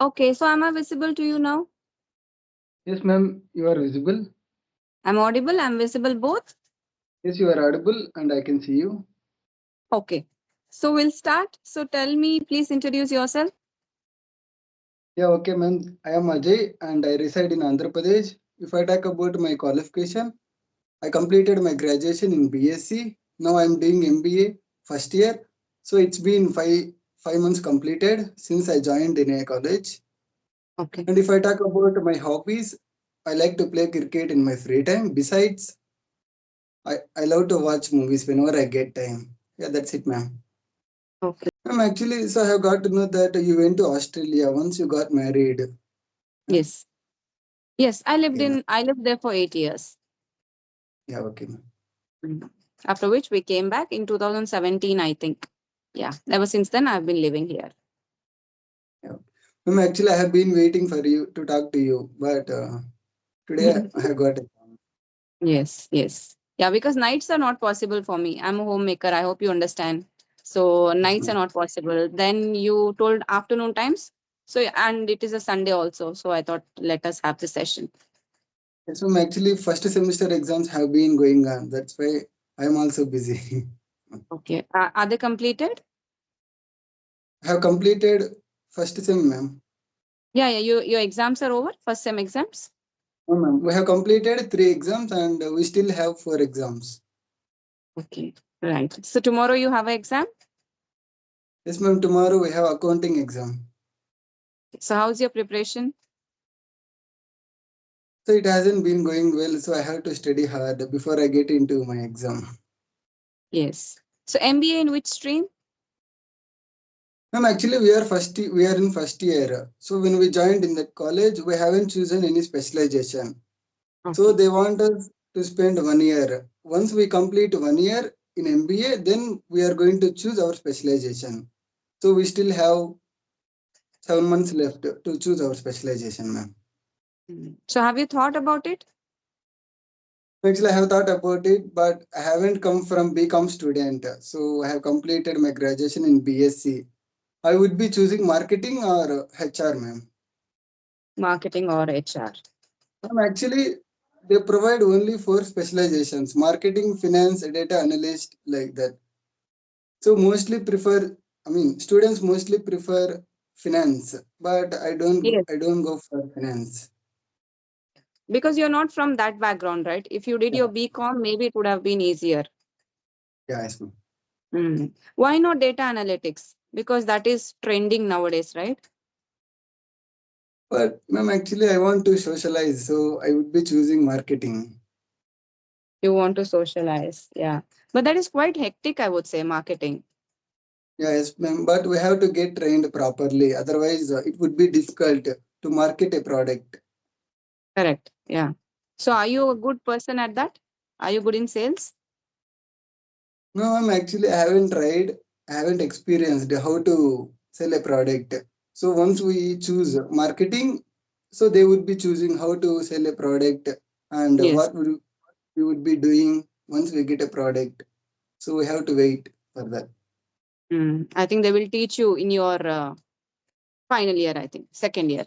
Okay, so am I visible to you now? Yes, ma'am, you are visible. I'm audible, I'm visible both? Yes, you are audible and I can see you. Okay. So we'll start. So tell me, please introduce yourself. Yeah, okay, ma'am. I am Ajay and I reside in Andhra Pradesh. If I talk about my qualification, I completed my graduation in BSc. Now I am doing MBA first year. So it's been five months completed since I joined in a college. Okay. And if I talk about my hobbies, I like to play cricket in my free time. Besides, I love to watch movies whenever I get time. Yeah, that's it, ma'am. Okay. Ma'am, actually, so I have got to know that you went to Australia once you got married. Huh? Yes. Yes, Okay, ma'am. I lived there for 8 years. Yeah, okay, ma'am. Mhm. After which we came back in 2017, I think. Yeah. Ever since then, I've been living here. Yeah. Ma'am, actually, I have been waiting for you to talk to you, but today I have got it. Yes, yes. Yeah, because nights are not possible for me. I'm a homemaker. I hope you understand. So Yes, nights are ma'am. not possible. Then you told afternoon times. So and it is a Sunday also. So I thought let us have the session. Yes, ma'am. Actually, first semester exams have been going on. That's why I am also busy. Okay. Are they completed? I have completed first sem, ma'am. Yeah, yeah. Your exams are over. First sem exams. No, ma'am. We have completed three exams and we still have four exams. Okay. Right. So tomorrow you have an exam. Yes, ma'am. Tomorrow we have accounting exam. So how's your preparation? So it hasn't been going well, so I have to study hard before I get into my exam. Yes. So MBA in which stream? Ma'am, actually we are in first year. So when we joined in that college, we haven't chosen any specialization. So Okay. they want us to spend 1 year. Once we complete 1 year in MBA, then we are going to choose our specialization. So we still have 7 months left to choose our specialization, ma'am. So have you thought about it? Actually, I have thought about it, but I haven't come from BCom student. So I have completed my graduation in BSc. I would be choosing marketing or HR, ma'am. Marketing or HR? Ma'am, actually, they provide only four specializations: marketing, finance, data analyst, like that. So mostly prefer, I mean, students mostly prefer finance, but Yes. I don't go for finance. Because you're not from that background, right? If you did Yeah, your BCom, maybe it would have been easier. yeah, yes, ma'am. Why not data analytics? Because that is trending nowadays, right? But ma'am, actually, I want to socialize, so I would be choosing marketing. You want to socialize. Yeah. But that is quite hectic, I would say, marketing. Yeah, yes, ma'am. But we have to get trained properly. Otherwise, it would be difficult to market a product. Correct. Yeah. So are you a good person at that? Are you good in sales? No, ma'am. Actually, I haven't tried. I haven't experienced how to sell a product. So once we choose marketing, so they would be choosing how to sell a product and Yes. what would we would be doing once we get a product. So we have to wait for that. I think they will teach you in your final year, I think, second year.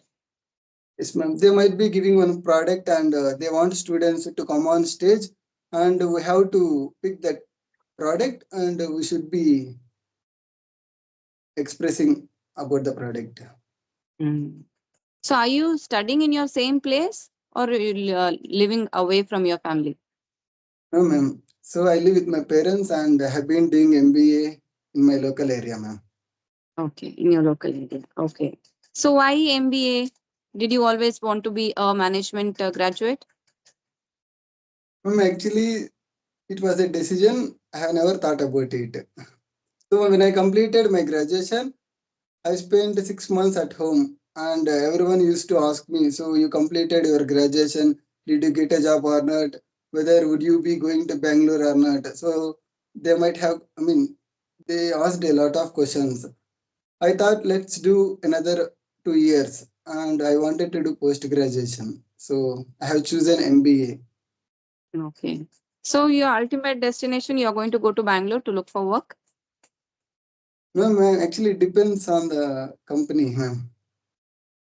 Yes, ma'am. They might be giving one product and they want students to come on stage and we have to pick that product and we should be expressing about the product. Mm. So are you studying in your same place or you living away from your family? No, ma'am. So I live with my parents and I have been doing MBA in my local area, ma'am. Okay, in your local area. Okay. So why MBA? Did you always want to be a management graduate? Ma'am, actually, it was a decision. I have never thought about it. So when I completed my graduation, I spent 6 months at home, and everyone used to ask me, "So you completed your graduation? Did you get a job or not? Whether would you be going to Bangalore or not?" So they might have. I mean, they asked a lot of questions. I thought let's do another 2 years, and I wanted to do post graduation. So I have chosen MBA. Okay. So your ultimate destination, you're going to go to Bangalore to look for work? No, man, actually it depends on the company, ma'am.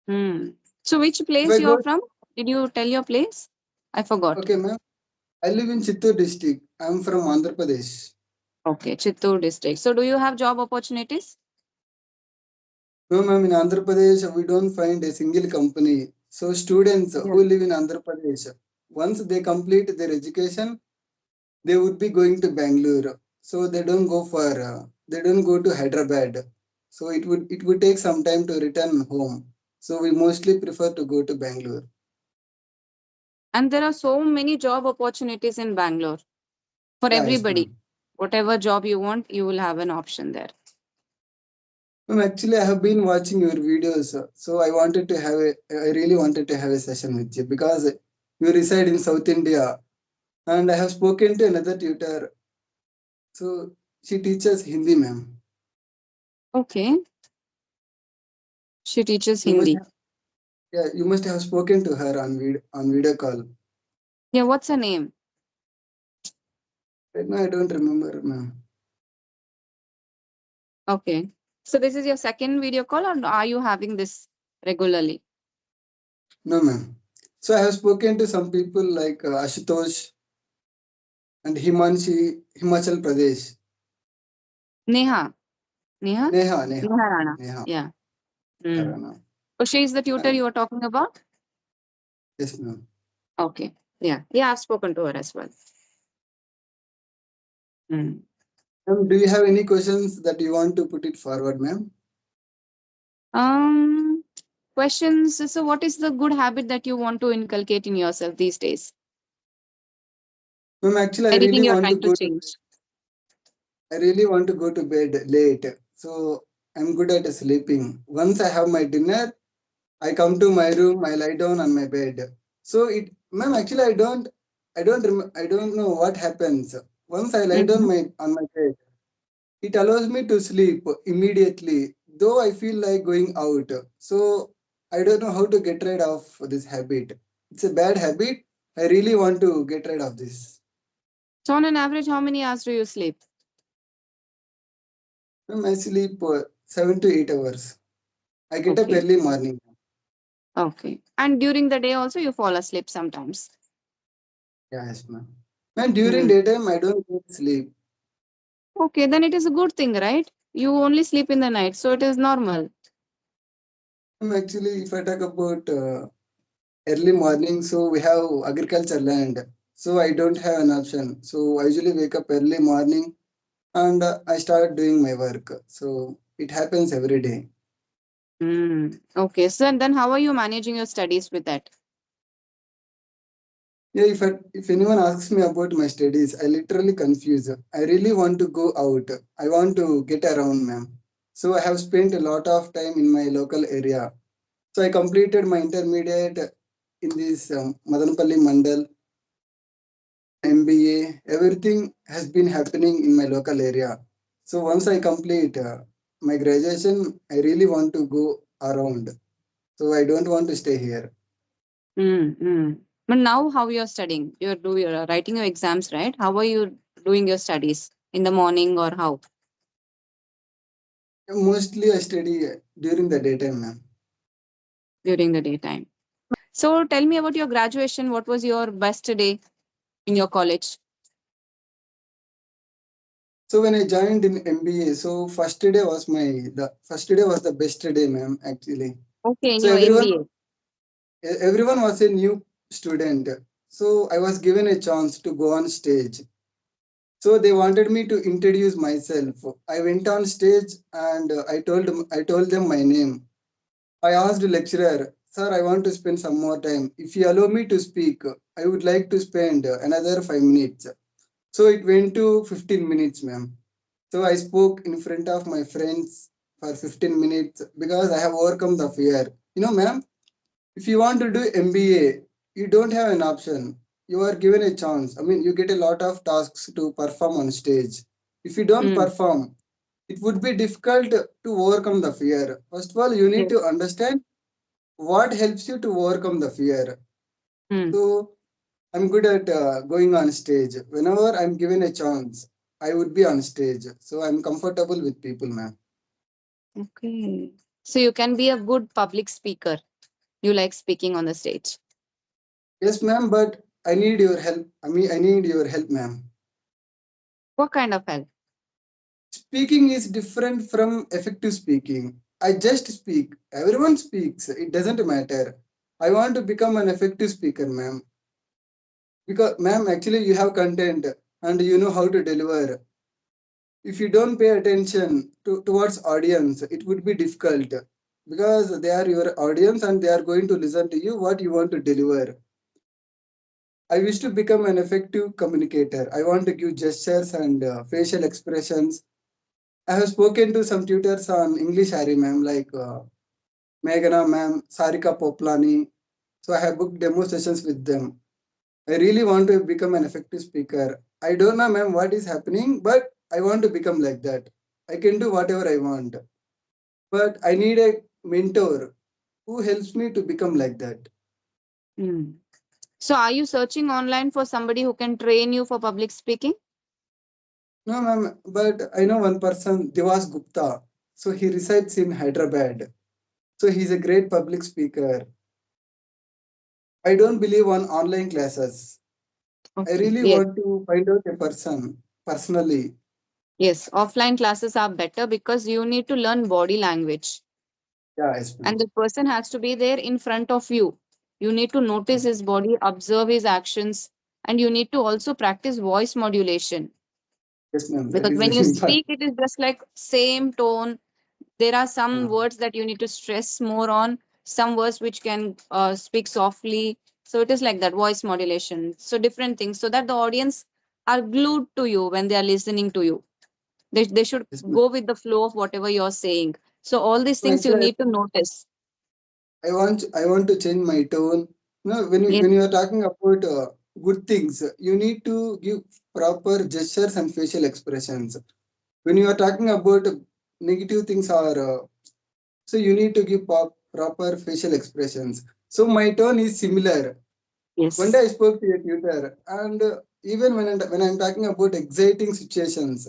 Hmm. So which If place I you are go, from? Did you tell your place? I forgot. okay, ma'am. I live in Chittoor district. I'm from Andhra Pradesh. Okay, Chittoor district. So do you have job opportunities? No, ma'am. In Andhra Pradesh, we don't find a single company. So students Yeah. who live in Andhra Pradesh, once they complete their education, they would be going to Bangalore. So they don't go to Hyderabad. So it would take some time to return home. So we mostly prefer to go to Bangalore. And there are so many job opportunities in Bangalore for Yeah, yes, everybody. ma'am. Whatever job you want, you will have an option there. Ma'am, actually, I have been watching your videos, so I really wanted to have a session with you because you reside in South India, and I have spoken to another tutor. So she teaches Hindi, ma'am. Okay. She teaches You must Hindi. have, yeah, you must have spoken to her on video call. Yeah, what's her name? Right now, I don't remember, ma'am. Okay. So this is your second video call, or are you having this regularly? No, ma'am. So I have spoken to some people like Ashutosh and Himanshi, Himachal Pradesh. Neha. Neha? Neha, Neha, Neha Rana. Neha, Yeah. Hmm. Rana. So she is the tutor And you were talking about? yes, ma'am. Okay. Yeah. Yeah, I've spoken to her as well. Hmm. Ma'am, do you have any questions that you want to put it forward, ma'am? Um, Questions. So what is the good habit that you want to inculcate in yourself these days? Ma'am, actually, Anything you're trying to change? I really want to go to bed late. So I'm good at sleeping. Once I have my dinner, I come to my room, I lie down on my bed. So ma'am, actually, I don't know what happens. Once I lie down Mm-hmm. on my bed, it allows me to sleep immediately, though I feel like going out. So I don't know how to get rid of this habit. It's a bad habit. I really want to get rid of this. So on an average, how many hours do you sleep? I sleep 7 to 8 hours. I get up Okay. early morning. Okay. And during the day also you fall asleep sometimes. Yeah, yes, ma'am. And during Hmm. daytime, I don't get sleep. Okay, then it is a good thing, right? You only sleep in the night, so it is normal. Actually, if I talk about early morning, so we have agriculture land. So I don't have an option. So I usually wake up early morning and I start doing my work. So it happens every day. Hmm. Okay, so then how are you managing your studies with that? Yeah, if anyone asks me about my studies, I literally confuse. I really want to go out. I want to get around, ma'am. So I have spent a lot of time in my local area. So I completed my intermediate in this Madanpalli Mandal, MBA. Everything has been happening in my local area. So once I complete my graduation, I really want to go around. So I don't want to stay here. Hmm. Hmm. But now how you're studying? You're writing your exams, right? How are you doing your studies? In the morning or how? Mostly I study during the daytime, ma'am. During the daytime. So tell me about your graduation. What was your best day in your college? So when I joined in MBA, so the first day was the best day, ma'am. Actually, Okay, in so your MBA. everyone was a new student. So I was given a chance to go on stage. So they wanted me to introduce myself. I went on stage and I told them my name. I asked the lecturer, sir, I want to spend some more time. If you allow me to speak, I would like to spend another 5 minutes. So it went to 15 minutes, ma'am. So I spoke in front of my friends for 15 minutes because I have overcome the fear. Ma'am, if you want to do MBA, you don't have an option. You are given a chance. I mean, you get a lot of tasks to perform on stage. If you don't Hmm. perform, it would be difficult to overcome the fear. First of all, you need Yes. to understand what helps you to overcome the fear. Hmm. So I'm good at going on stage. Whenever I'm given a chance, I would be on stage. So I'm comfortable with people, ma'am. Okay. So you can be a good public speaker. you like speaking on the stage? Yes, ma'am, but I need your help. I need your help, ma'am. What kind of help? Speaking is different from effective speaking. I just speak. Everyone speaks. It doesn't matter. I want to become an effective speaker, ma'am. Because, ma'am, actually, you have content and you know how to deliver. If you don't pay attention towards audience, it would be difficult because they are your audience and they are going to listen to you what you want to deliver. I wish to become an effective communicator. I want to give gestures and facial expressions. I have spoken to some tutors on English Harry ma'am like Meghana ma'am, Sarika Poplani. So I have booked demo sessions with them. I really want to become an effective speaker. I don't know ma'am what is happening, but I want to become like that. I can do whatever I want. But I need a mentor who helps me to become like that. Hmm. So are you searching online for somebody who can train you for public speaking? No ma'am, but I know one person, Divas Gupta. So he resides in Hyderabad. So he's a great public speaker. I don't believe on online classes. I Okay. really Yes. want to find out a person personally. Yes. Offline classes are better because you need to learn body language, Yeah, yes, and ma'am. the person has to be there in front of you. You need to notice his body, observe his actions, and you need to also practice voice modulation, Yes, ma'am. That because is when you very speak important. it is just like same tone. There are some Uh, words that you need to stress more on, some words which can speak softly. So it is like that voice modulation, so different things, so that the audience are glued to you when they are listening to you. They should yes, ma'am. go with the flow of whatever you're saying. So all these No, things you actually, need to notice. I want to change my tone. Yes. When you are talking about good things, you need to give proper gestures and facial expressions. When you are talking about negative things or so you need to give proper facial expressions. So my tone is similar. One day Yes. I spoke to a tutor, and even when I'm talking about exciting situations,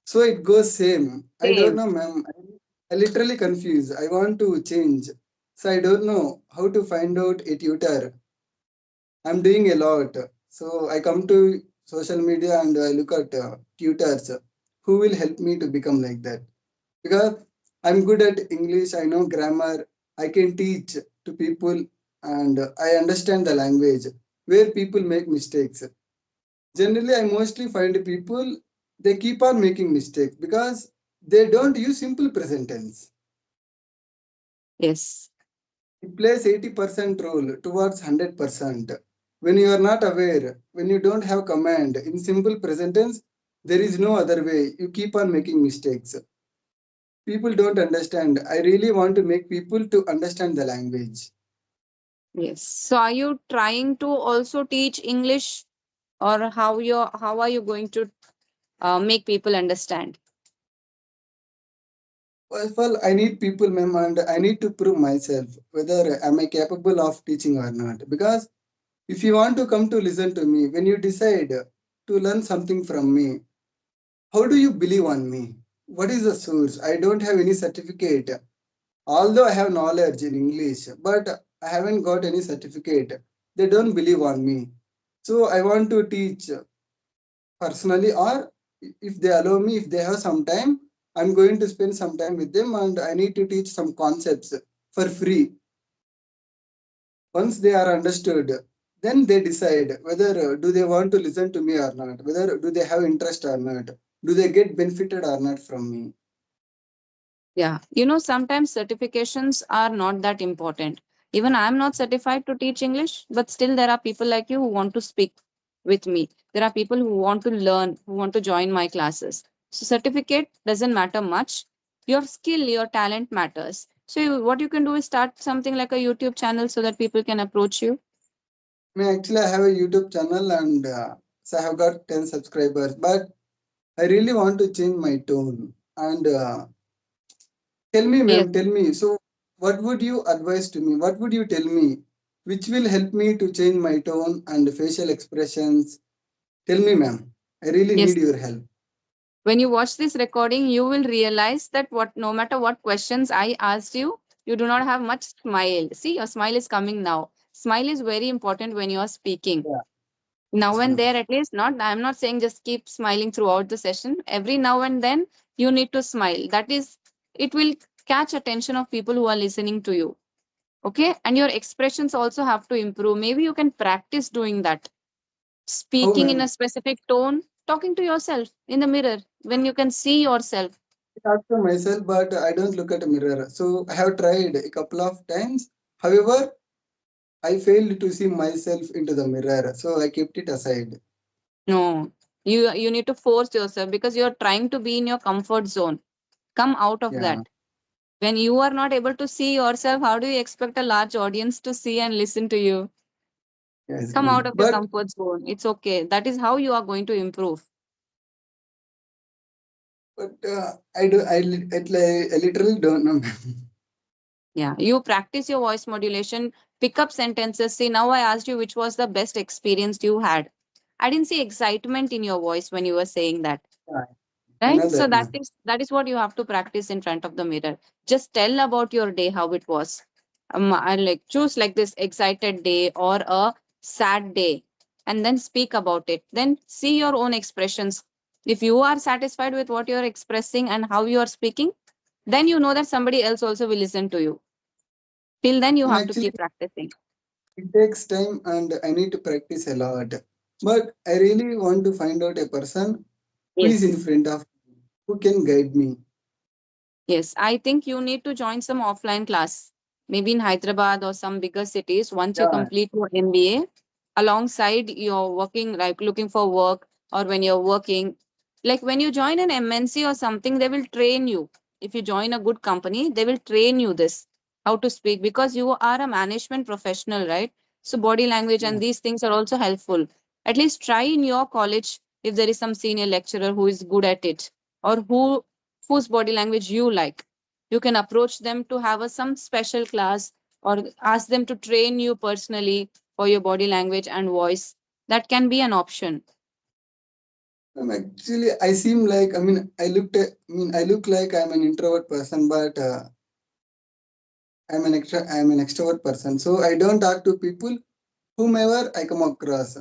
so it goes same. I don't Same. know, ma'am. I literally confused. I want to change, so I don't know how to find out a tutor. I'm doing a lot, so I come to social media and I look at tutors who will help me to become like that. Because I'm good at English, I know grammar, I can teach to people, and I understand the language where people make mistakes. Generally, I mostly find people they keep on making mistakes because they don't use simple present tense. Yes. It plays 80% role towards 100%. When you are not aware, when you don't have command in simple present tense, there is no other way. You keep on making mistakes. People don't understand. I really want to make people to understand the language. Yes. So are you trying to also teach English, or how are you going to make people understand? First of all, I need people, ma'am, and I need to prove myself whether am I capable of teaching or not. Because if you want to come to listen to me, when you decide to learn something from me, how do you believe on me? What is the source? I don't have any certificate. Although I have knowledge in English, but I haven't got any certificate. They don't believe on me. So I want to teach personally, or if they allow me, if they have some time, I'm going to spend some time with them and I need to teach some concepts for free. Once they are understood, then they decide whether do they want to listen to me or not, whether do they have interest or not, do they get benefited or not from me. Yeah, sometimes certifications are not that important. Even I'm not certified to teach English, but still there are people like you who want to speak with me. There are people who want to learn, who want to join my classes. So certificate doesn't matter much. Your skill, your talent matters. So what you can do is start something like a YouTube channel so that people can approach you. Actually, I have a YouTube channel and so I have got 10 subscribers, but I really want to change my tone. And tell me, Yes. ma'am, tell me. So, what would you advise to me? What would you tell me? Which will help me to change my tone and facial expressions? Tell me, ma'am. I really Yes. need your help. When you watch this recording, you will realize that what no matter what questions I asked you, You do not have much smile. See, your smile is coming now. Smile is very important when you are speaking. Yeah. Now Yes, and ma'am. there, at least, not, I'm not saying just keep smiling throughout the session. Every now and then, you need to smile. That is, it will catch attention of people who are listening to you. Okay. And your expressions also have to improve. Maybe you can practice doing that, How, speaking in a ma'am? specific tone, talking to yourself in the mirror when you can see yourself. I talk to myself, but I don't look at a mirror. So I have tried a couple of times. However, I failed to see myself into the mirror, so I kept it aside. No, you need to force yourself because you're trying to be in your comfort zone. Come out of Yeah, that. When you are not able to see yourself, how do you expect a large audience to see and listen to you? yes, Come out ma'am. of your comfort zone. It's okay. That is how you are going to improve. I literally don't know, ma'am. Yeah, you practice your voice modulation, pick up sentences. See, now I asked you which was the best experience you had. I didn't see excitement in your voice when you were saying that. Yeah, I Right? know So that, that ma'am. is what you have to practice in front of the mirror. Just tell about your day, how it was. I like choose like this excited day or a sad day, and then speak about it. Then see your own expressions. If you are satisfied with what you are expressing and how you are speaking, then you know that somebody else also will listen to you. Till then, you have to Actually, keep practicing. it takes time and I need to practice a lot. But I really want to find out a person who is Yes. in front of me, who can guide me. Yes, I think you need to join some offline class, maybe in Hyderabad or some bigger cities. Once you Yeah, complete your MBA, alongside you're working, like looking for work, or when you're working, like when you join an MNC or something, they will train you. If you join a good company, they will train you this how to speak because you are a management professional, right? So body language yeah. and these things are also helpful. At least try in your college if there is some senior lecturer who is good at it or whose body language you like. You can approach them to have some special class or ask them to train you personally for your body language and voice. That can be an option. Actually, I seem like I look like I'm an introvert person, but I'm an extrovert person. So I don't talk to people whomever I come across.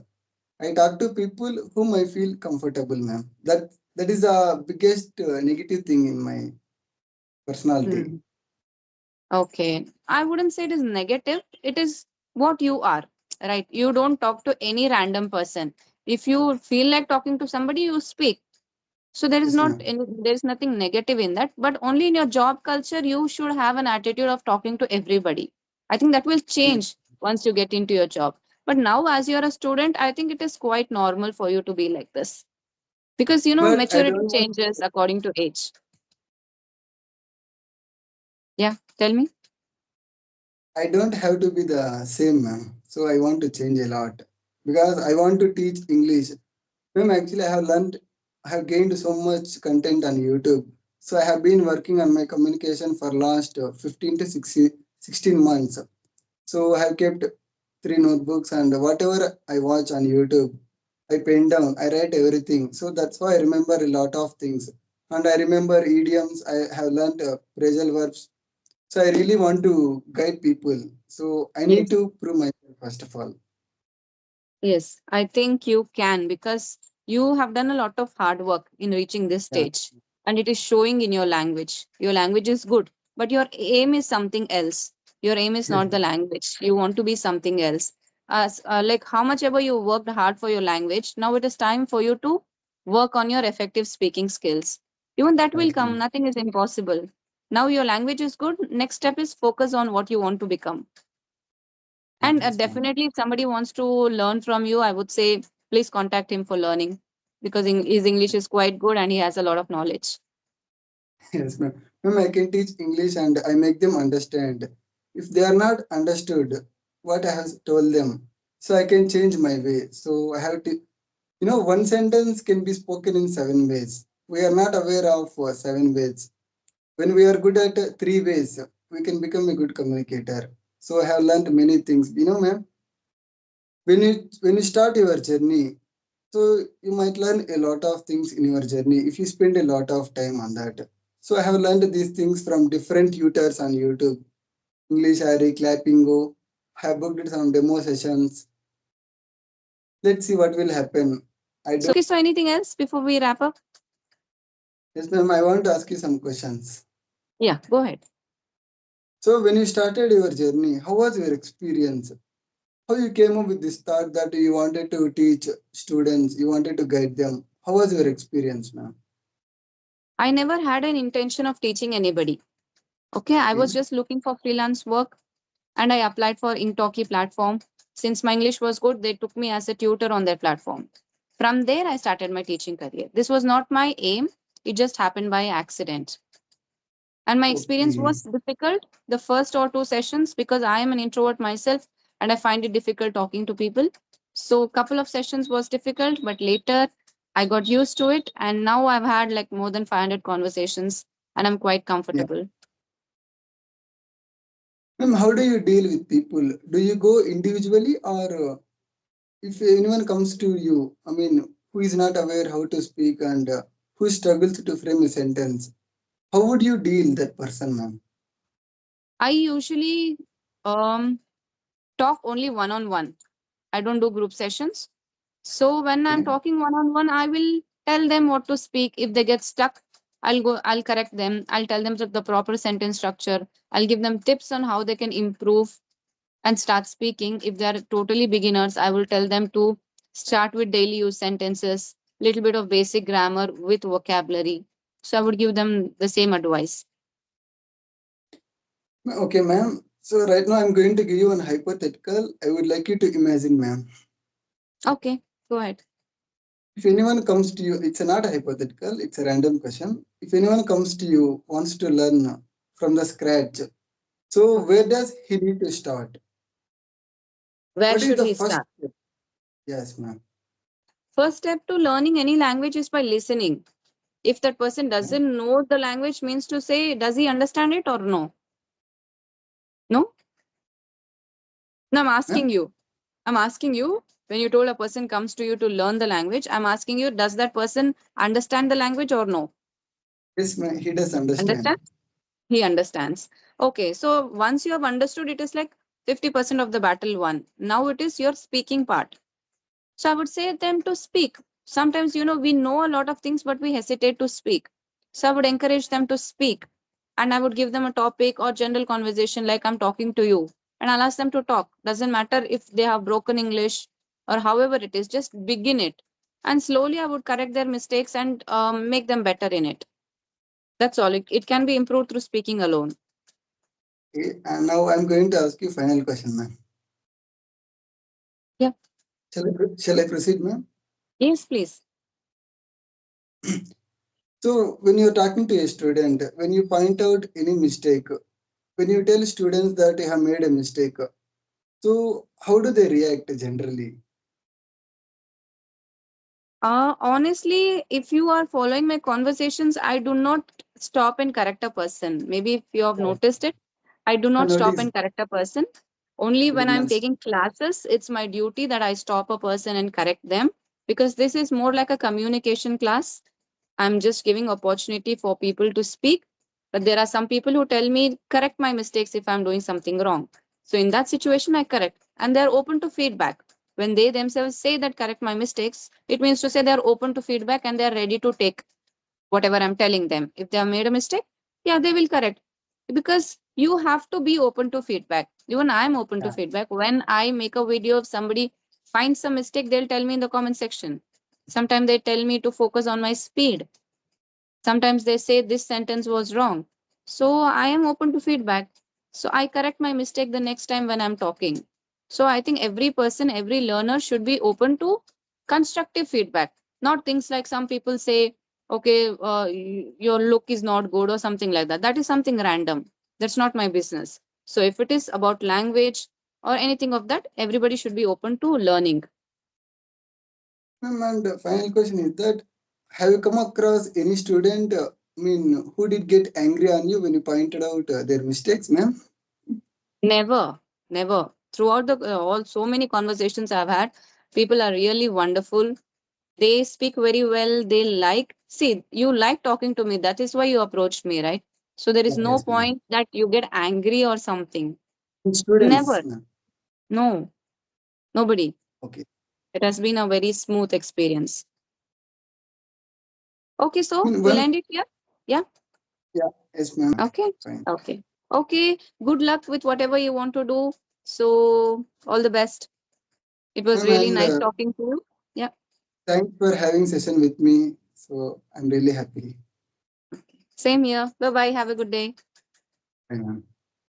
I talk to people whom I feel comfortable, ma'am. That is the biggest negative thing in my personality. Hmm. Okay. I wouldn't say it is negative. It is what you are, right? You don't talk to any random person. If you feel like talking to somebody, you speak. So there is Yes, not ma'am. any, there is nothing negative in that, but only in your job culture you should have an attitude of talking to everybody. I think that will Yes. change once you get into your job. But now as you're a student, I think it is quite normal for you to be like this because But I maturity don't want. changes according to age. Yeah, tell me. I don't have to be the same, ma'am. So I want to change a lot because I want to teach English. Ma'am, actually, I have gained so much content on YouTube. So I have been working on my communication for last 15 to 16 months. So I have kept three notebooks and whatever I watch on YouTube, I pen down, I write everything. So that's why I remember a lot of things. And I remember idioms, I have learned phrasal verbs. So I really want to guide people. So I need Yes. to prove myself first of all. Yes, I think you can because you have done a lot of hard work in reaching this Yeah. stage and it is showing in your language. Your language is good, but your aim is something else. Your aim is Yes. not the language. You want to be something else. As like how much ever you worked hard for your language, now it is time for you to work on your effective speaking skills. Even that will Right, come. ma'am. Nothing is impossible. Now your language is good. Next step is focus on what you want to become. And Yes, ma'am. definitely, if somebody wants to learn from you, I would say please contact him for learning because his English is quite good and he has a lot of knowledge. Yes, ma'am. Ma'am, I can teach English and I make them understand. If they are not understood what I have told them, so I can change my way. So I have to, one sentence can be spoken in seven ways. We are not aware of seven ways. When we are good at three ways, we can become a good communicator. So I have learned many things. Ma'am, when you start your journey, so you might learn a lot of things in your journey if you spend a lot of time on that. So I have learned these things from different tutors on YouTube. English Ari clapping go. Have booked some demo sessions. Let's see what will happen. I don't. So anything else before we wrap up? Yes, ma'am. I want to ask you some questions. Yeah, go ahead. So when you started your journey, how was your experience? How you came up with this thought that you wanted to teach students, you wanted to guide them? How was your experience, ma'am? I never had an intention of teaching anybody. Okay, I was Okay. just looking for freelance work and I applied for engtalki platform. Since my English was good, they took me as a tutor on their platform. From there, I started my teaching career. This was not my aim, it just happened by accident. And my experience Okay. was difficult the first or two sessions because I am an introvert myself and I find it difficult talking to people. So a couple of sessions was difficult, but later I got used to it and now I've had like more than 500 conversations and I'm quite Yeah. comfortable. Ma'am, how do you deal with people? Do you go individually or if anyone comes to you, I mean, who is not aware how to speak and who struggles to frame a sentence, how would you deal that person, ma'am? I usually um, talk only one on one. I don't do group sessions. So when I'm Okay. talking one on one, I will tell them what to speak. If they get stuck, I'll correct them. I'll tell them the proper sentence structure. I'll give them tips on how they can improve and start speaking. If they are totally beginners, I will tell them to start with daily use sentences, little bit of basic grammar with vocabulary. So I would give them the same advice. Okay, ma'am. So right now I'm going to give you an hypothetical. I would like you to imagine, ma'am. Okay, go ahead. If anyone comes to you, it's not a hypothetical, it's a random question. If anyone comes to you, wants to learn from the scratch, so Okay. where does he need to start? Where What is should the he first start? step? Yes, ma'am. First step to learning any language is by listening. If that person Okay. doesn't know the language, means to say, does he understand it or no? No? No, Ma'am? I'm asking you, when you told a person comes to you to learn the language, I'm asking you, does that person understand the language or no? Yes, ma'am. He does Understand? understand. He understands. Okay, so once you have understood, it is like 50% of the battle won. Now it is your speaking part. So I would say them to speak. Sometimes, we know a lot of things, but we hesitate to speak. So I would encourage them to speak. And I would give them a topic or general conversation like I'm talking to you. And I'll ask them to talk. Doesn't matter if they have broken English or however it is, just begin it. And slowly I would correct their mistakes and make them better in it. That's all. It can be improved through speaking alone. Okay. And now I'm going to ask you final question, ma'am. Yeah. Shall I proceed, ma'am? Yes, please. So when you're talking to a student, when you point out any mistake, when you tell students that you have made a mistake, so how do they react generally? Honestly, if you are following my conversations, I do not stop and correct a person. Maybe if you have Yes. noticed it, I do I not stop notice and correct a person. Only when I'm beginners. taking classes, it's my duty that I stop a person and correct them because this is more like a communication class. I'm just giving opportunity for people to speak. But there are some people who tell me, correct my mistakes if I'm doing something wrong. So in that situation, I correct. And they're open to feedback. When they themselves say that correct my mistakes, it means to say they're open to feedback and they're ready to take whatever I'm telling them. If they have made a mistake, yeah, they will correct. Because you have to be open to feedback. Even I'm open to Yeah. feedback. When I make a video of somebody finds some mistake, they'll tell me in the comment section. Sometimes they tell me to focus on my speed. Sometimes they say this sentence was wrong. So I am open to feedback. So I correct my mistake the next time when I'm talking. So I think every person, every learner should be open to constructive feedback, not things like some people say, okay, your look is not good or something like that. That is something random. That's not my business. So if it is about language or anything of that, everybody should be open to learning. Ma'am, and the final question is that have you come across any student, I mean, who did get angry on you when you pointed out their mistakes, ma'am? Never, never. Throughout the all so many conversations I've had, people are really wonderful. They speak very well. They like, see, you like talking to me. That is why you approached me, right? So there is no Yes, ma'am. point that you get angry or something. Students, Never. ma'am. No, nobody. Okay. It has been a very smooth experience. Okay, I so mean, we'll one. end it here. Yeah. Yeah. Yes, ma'am. Okay. Fine. Okay. Okay. Good luck with whatever you want to do. So all the best. It was Ma'am, really and nice talking to you. Yeah. thanks for having session with me. So I'm really happy. Same here. Bye bye. Have a good day. Bye, ma'am.